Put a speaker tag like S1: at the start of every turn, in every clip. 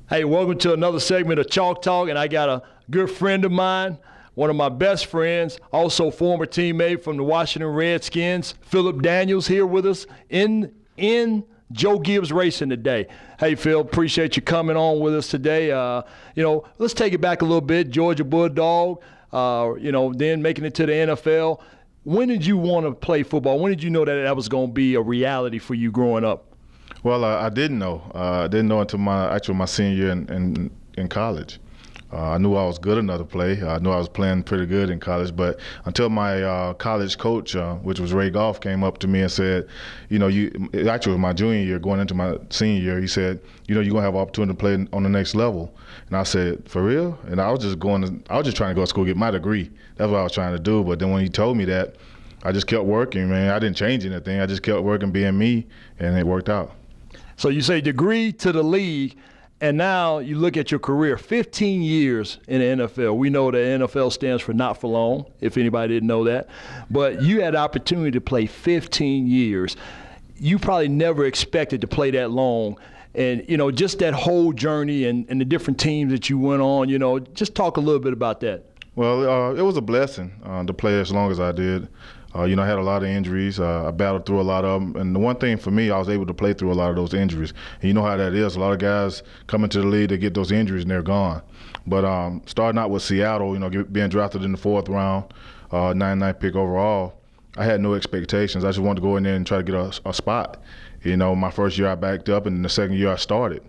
S1: Hey, welcome to another segment of Chalk Talk, and I got a good friend of mine, one of my best friends, also former teammate from the Washington Redskins, Phillip Daniels, here with us in Joe Gibbs Racing today. Hey, Phil, appreciate you coming on with us today. Let's take it back a little bit. Georgia Bulldog, then making it to the NFL. When did you want to play football? When did you know that was going to be a reality for you growing up?
S2: Well, I didn't know. I didn't know until my senior year in college. I knew I was good enough to play. I knew I was playing pretty good in college, but until my college coach, which was Ray Goff, came up to me and said, it actually was my junior year going into my senior year, he said, you're going to have an opportunity to play on the next level. And I said, for real? And I was just trying to go to school, get my degree. That's what I was trying to do. But then when he told me that, I just kept working, man. I didn't change anything. I just kept working, being me, and it worked out.
S1: So you say degree to the league, and now you look at your career, 15 years in the NFL. We know that NFL stands for not for long, if anybody didn't know that. But you had the opportunity to play 15 years. You probably never expected to play that long. And, just that whole journey and the different teams that you went on, just talk a little bit about that.
S2: Well, it was a blessing to play as long as I did. I had a lot of injuries. I battled through a lot of them. And the one thing for me, I was able to play through a lot of those injuries. And you know how that is. A lot of guys come into the league to get those injuries and they're gone. But starting out with Seattle, being drafted in the 4th round, 99th pick overall, I had no expectations. I just wanted to go in there and try to get a spot. My first year I backed up, and the second year I started.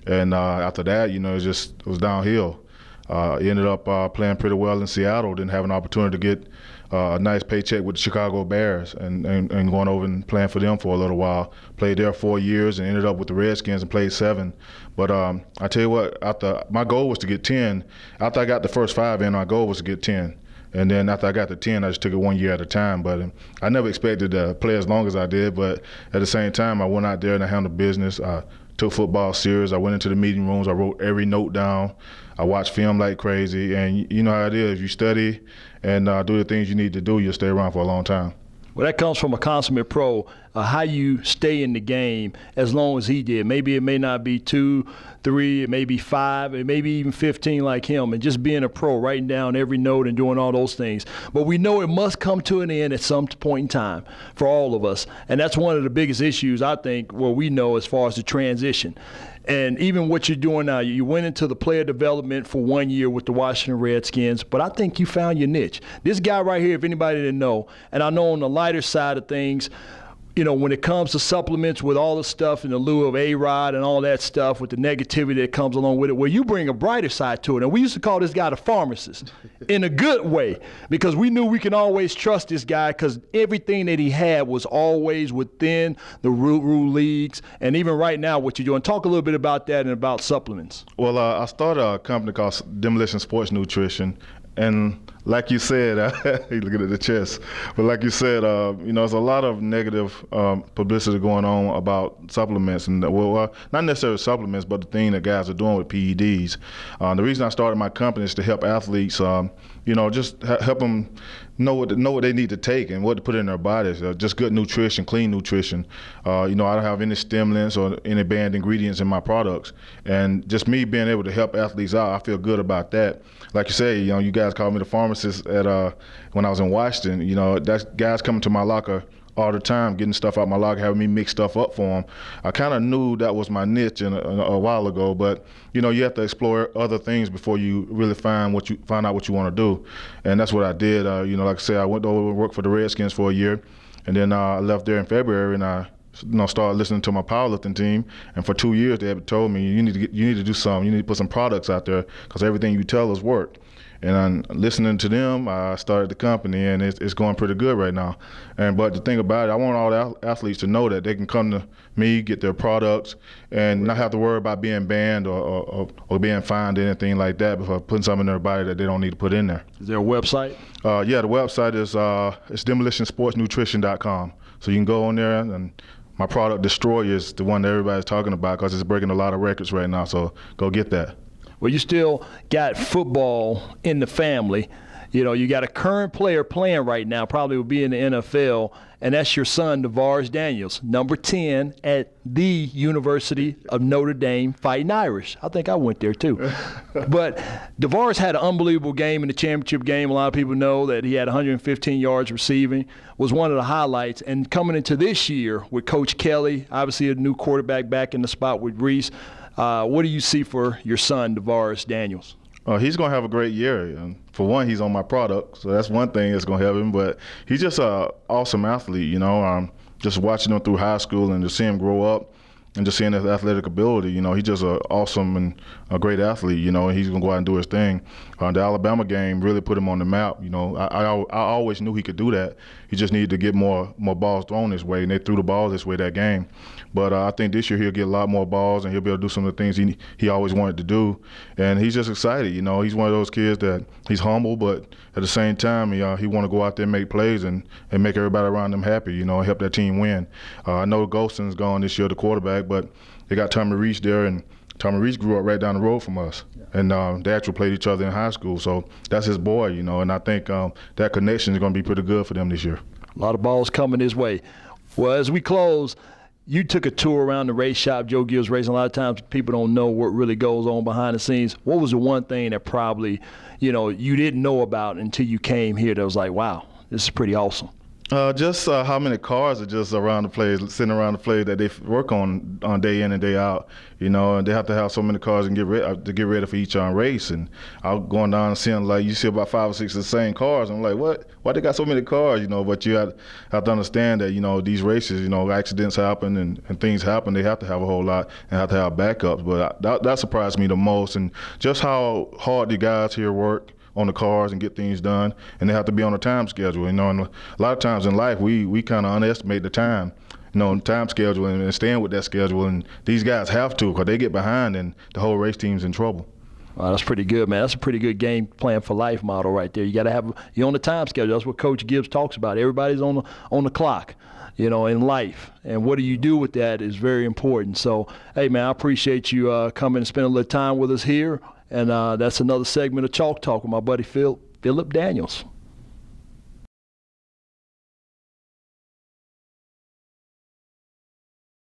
S2: And after that, it was downhill. I ended up playing pretty well in Seattle, didn't have an opportunity to get a nice paycheck with the Chicago Bears and going over and playing for them for a little while. Played there 4 years and ended up with the Redskins and played 7. But I tell you what, my goal was to get 10. After I got the first 5 in, my goal was to get 10. And then after I got to 10, I just took it 1 year at a time. But I never expected to play as long as I did. But at the same time, I went out there and I handled business. I took football serious. I went into the meeting rooms. I wrote every note down. I watched film like crazy. And you know how it is. You study and do the things you need to do, you'll stay around for a long time.
S1: Well, that comes from a consummate pro, how you stay in the game as long as he did. Maybe it may not be 2, 3, it may be 5, it may be even 15 like him, and just being a pro, writing down every note and doing all those things. But we know it must come to an end at some point in time for all of us. And that's one of the biggest issues, I think, what we know as far as the transition. And even what you're doing now, you went into the player development for 1 year with the Washington Redskins, but I think you found your niche. This guy right here, if anybody didn't know, and I know on the lighter side of things, when it comes to supplements with all the stuff in the lieu of A-Rod and all that stuff with the negativity that comes along with it, well, you bring a brighter side to it. And we used to call this guy the pharmacist in a good way, because we knew we can always trust this guy because everything that he had was always within the rule leagues. And even right now, what you're doing. Talk a little bit about that and about supplements.
S2: Well, I started a company called Demolition Sports Nutrition. And like you said, you looking at the chest, but like you said, there's a lot of negative publicity going on about supplements, and not necessarily supplements, but the thing that guys are doing with PEDs. The reason I started my company is to help athletes, just help them know what they need to take and what to put in their bodies. Just good nutrition, clean nutrition. I don't have any stimulants or any banned ingredients in my products, and just me being able to help athletes out, I feel good about that. Like you say, you guys called me the pharmacist when I was in Washington. That's guys coming to my locker all the time, getting stuff out my locker, having me mix stuff up for them. I kind of knew that was my niche a while ago, but you have to explore other things before you really find out what you want to do, and that's what I did. Like I said, I went over and worked for the Redskins for a year, and then I left there in February, and I started listening to my powerlifting team, and for 2 years they had told me you need to do something. You need to put some products out there because everything you tell us work. And I'm listening to them, I started the company, and it's going pretty good right now. But the thing about it, I want all the athletes to know that they can come to me, get their products, and not have to worry about being banned or being fined or anything like that before putting something in their body that they don't need to put in there.
S1: Is there a website?
S2: Yeah, the website is it's demolitionsportsnutrition.com. So you can go on there, and my product Destroyer is the one that everybody's talking about because it's breaking a lot of records right now. So go get that.
S1: Well, you still got football in the family. You know, you got a current player playing right now, probably will be in the NFL, and that's your son, DeVaris Daniels, number 10 at the University of Notre Dame, Fighting Irish. I think I went there too. But DeVaris had an unbelievable game in the championship game. A lot of people know that he had 115 yards receiving, was one of the highlights. And coming into this year with Coach Kelly, obviously a new quarterback back in the spot with Reese, what do you see for your son, DeVaris Daniels?
S2: He's going to have a great year. And for one, he's on my product, so that's one thing that's going to help him. But he's just an awesome athlete, you know. Just watching him through high school and to see him grow up and just seeing his athletic ability, you know, he's just an awesome and a great athlete, you know, and he's going to go out and do his thing. The Alabama game really put him on the map, you know. I always knew he could do that. He just needed to get more balls thrown his way, and they threw the ball this way that game. But I think this year he'll get a lot more balls, and he'll be able to do some of the things he always wanted to do. And he's just excited, you know. He's one of those kids that he's humble, but at the same time, he want to go out there and make plays and make everybody around him happy, you know, and help that team win. I know Golston's gone this year, the quarterback, but they got Tommy Reese there, and Tommy Reese grew up right down the road from us. And they actually played each other in high school, so that's his boy, you know, and I think that connection is going to be pretty good for them this year.
S1: A lot of balls coming his way. Well, as we close, you took a tour around the race shop, Joe Gibbs Racing. A lot of times people don't know what really goes on behind the scenes. What was the one thing that probably, you know, you didn't know about until you came here that was like, wow, this is pretty awesome?
S2: Just how many cars are just around the place, sitting around the place that they work on day in and day out, you know, and they have to have so many cars and get ready for each race. And I'm going down and seeing, like, you see about 5 or 6 of the same cars. I'm like, what? Why they got so many cars, you know? But you have to understand that, you know, these races, you know, accidents happen and things happen. They have to have a whole lot and have to have backups. But that surprised me the most, and just how hard the guys here work on the cars and get things done, and they have to be on a time schedule, you know. And a lot of times in life, we kind of underestimate the time, you know, time schedule and staying with that schedule. And these guys have to, because they get behind and the whole race team's in trouble.
S1: Wow, that's pretty good, man. That's a pretty good game plan for life model right there. You got to have you on the time schedule. That's what Coach Gibbs talks about. Everybody's on the clock, you know, in life. And what do you do with that is very important. So, hey, man, I appreciate you coming and spending a little time with us here. And that's another segment of Chalk Talk with my buddy Phillip Daniels.